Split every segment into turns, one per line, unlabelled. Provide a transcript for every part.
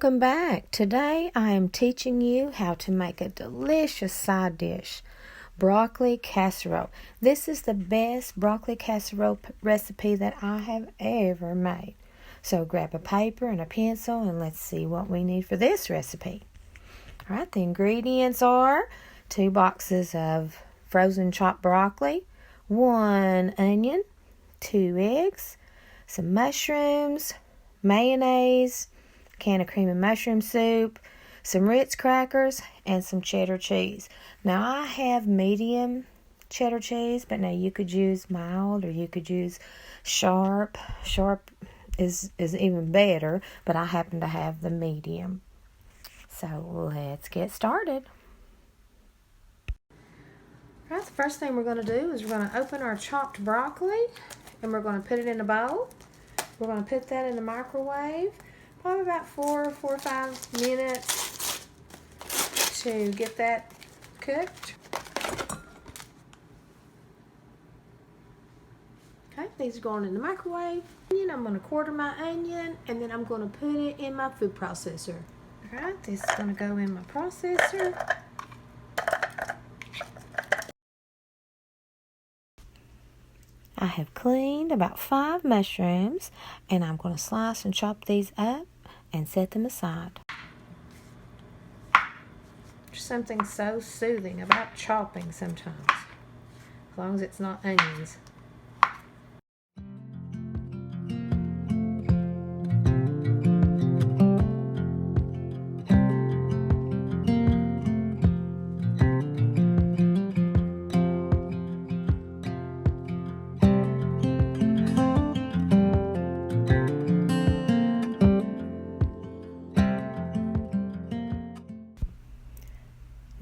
Welcome back. Today I am teaching you how to make a delicious side dish, broccoli casserole. This is the best broccoli casserole recipe that I have ever made. So grab a paper and a pencil and let's see what we need for this recipe. All right, the ingredients are 2 boxes of frozen chopped broccoli, 1 onion, 2 eggs, some mushrooms, mayonnaise, can of cream and mushroom soup, some Ritz crackers, and some cheddar cheese. Now I have medium cheddar cheese, but now you could use mild or you could use sharp. Sharp is even better, but I happen to have the medium. So let's get started. All right, the first thing we're going to do is we're going to open our chopped broccoli and we're going to put it in a bowl. We're going to put that in the microwave. Probably about 4 or 5 minutes to get that cooked. Okay, these are going in the microwave. I'm going to quarter my onion and then I'm going to put it in my food processor. Alright, this is going to go in my processor. I have cleaned about 5 mushrooms and I'm going to slice and chop these up and set them aside. There's something so soothing about chopping sometimes, as long as it's not onions.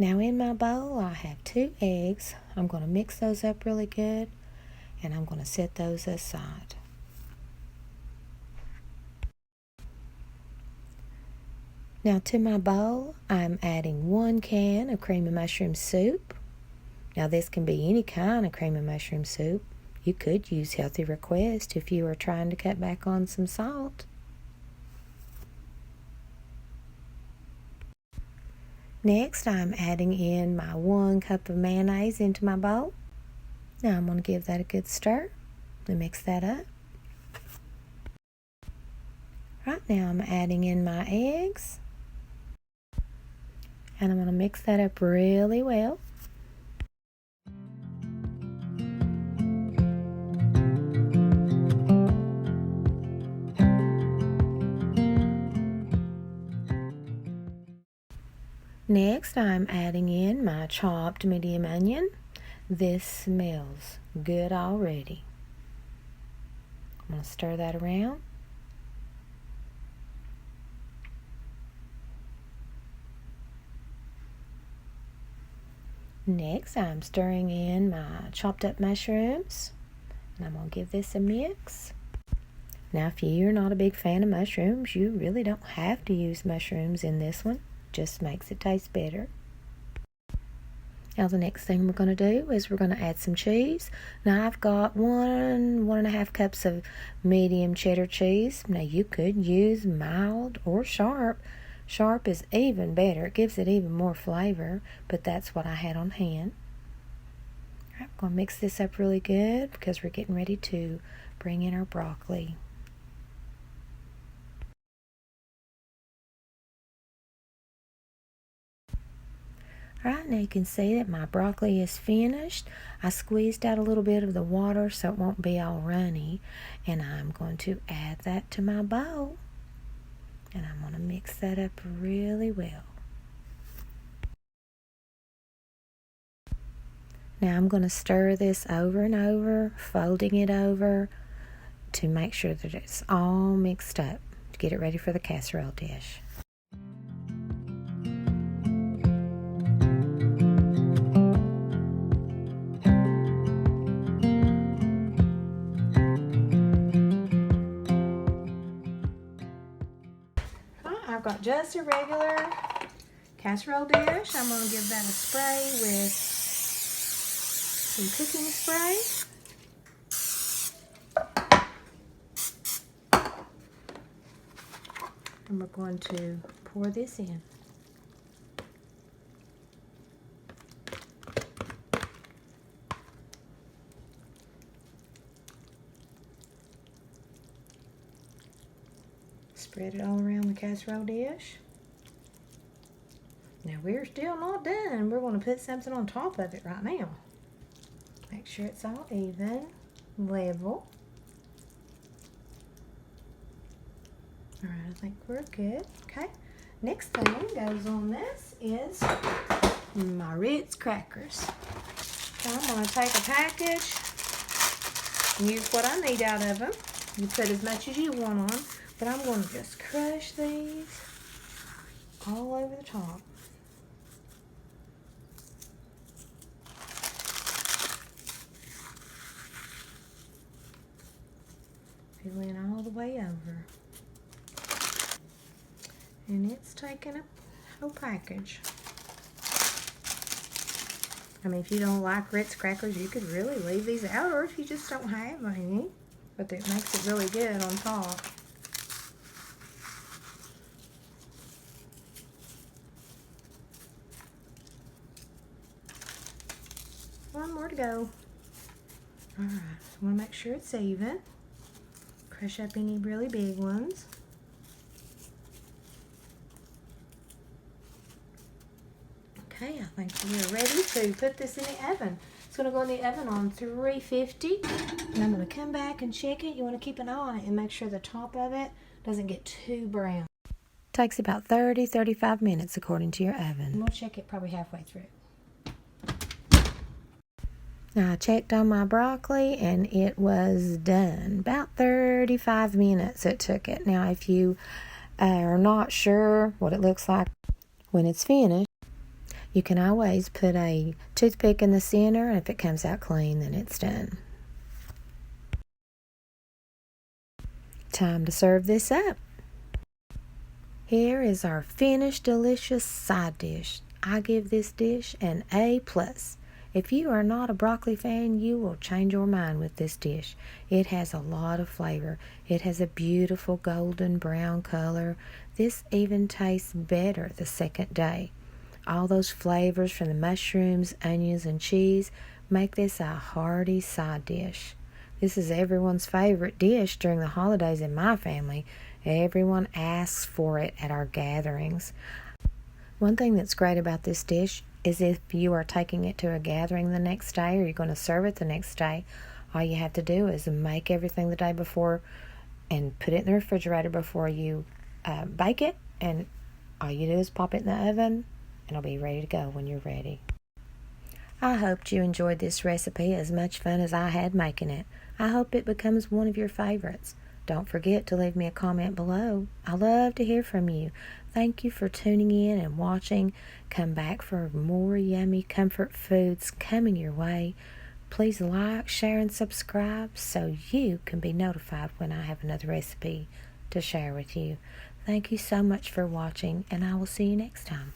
Now in my bowl I have 2 eggs. I'm going to mix those up really good and I'm going to set those aside. Now to my bowl I'm adding 1 can of cream and mushroom soup. Now this can be any kind of cream and mushroom soup. You could use Healthy Request if you are trying to cut back on some salt. Next, I'm adding in my 1 cup of mayonnaise into my bowl. Now I'm going to give that a good stir and mix that up. Right now I'm adding in my eggs. And I'm going to mix that up really well. Next, I'm adding in my chopped medium onion. This smells good already. I'm going to stir that around. Next, I'm stirring in my chopped up mushrooms. And I'm going to give this a mix. Now, if you're not a big fan of mushrooms, you really don't have to use mushrooms in this one. Just makes it taste better. Now the next thing we're going to do is we're going to add some cheese. Now I've got 1.5 cups of medium cheddar cheese. Now you could use mild or sharp. Sharp is even better. It gives it even more flavor, but that's what I had on hand. All right, I'm going to mix this up really good because we're getting ready to bring in our broccoli. Alright, now you can see that my broccoli is finished. I squeezed out a little bit of the water so it won't be all runny. And I'm going to add that to my bowl. And I'm going to mix that up really well. Now I'm going to stir this over and over, folding it over to make sure that it's all mixed up to get it ready for the casserole dish. I've got just a regular casserole dish. I'm going to give that a spray with some cooking spray. And we're going to pour this in. Spread it all around the casserole dish. Now we're still not done. We're going to put something on top of it right now. Make sure it's all even, level. All right, I think we're good. Okay, next thing goes on this is my Ritz crackers. So I'm going to take a package, use what I need out of them. You put as much as you want on, but I'm going to just crush these all over the top. Fill in all the way over. And it's taking a whole package. I mean, if you don't like Ritz crackers, you could really leave these out, or if you just don't have any. But it makes it really good on top. One more to go. Alright, I want to make sure it's even. Crush up any really big ones. Okay, I think we're ready to put this in the oven. It's going to go in the oven on 350. And I'm going to come back and check it. You want to keep an eye on it and make sure the top of it doesn't get too brown. Takes about 30-35 minutes according to your oven. And we'll check it probably halfway through. Now I checked on my broccoli and it was done. About 35 minutes it took it. Now if you are not sure what it looks like when it's finished, you can always put a toothpick in the center, and if it comes out clean, then it's done. Time to serve this up. Here is our finished delicious side dish. I give this dish an A+. If you are not a broccoli fan, you will change your mind with this dish. It has a lot of flavor. It has a beautiful golden brown color. This even tastes better the second day. All those flavors from the mushrooms, onions, and cheese make this a hearty side dish. This is everyone's favorite dish during the holidays in my family. Everyone asks for it at our gatherings. One thing that's great about this dish is if you are taking it to a gathering the next day or you're going to serve it the next day, all you have to do is make everything the day before and put it in the refrigerator before you bake it, and all you do is pop it in the oven and it'll be ready to go when you're ready. I hope you enjoyed this recipe as much fun as I had making it. I hope it becomes one of your favorites. Don't forget to leave me a comment below. I love to hear from you. Thank you for tuning in and watching. Come back for more yummy comfort foods coming your way. Please like, share, and subscribe so you can be notified when I have another recipe to share with you. Thank you so much for watching, and I will see you next time.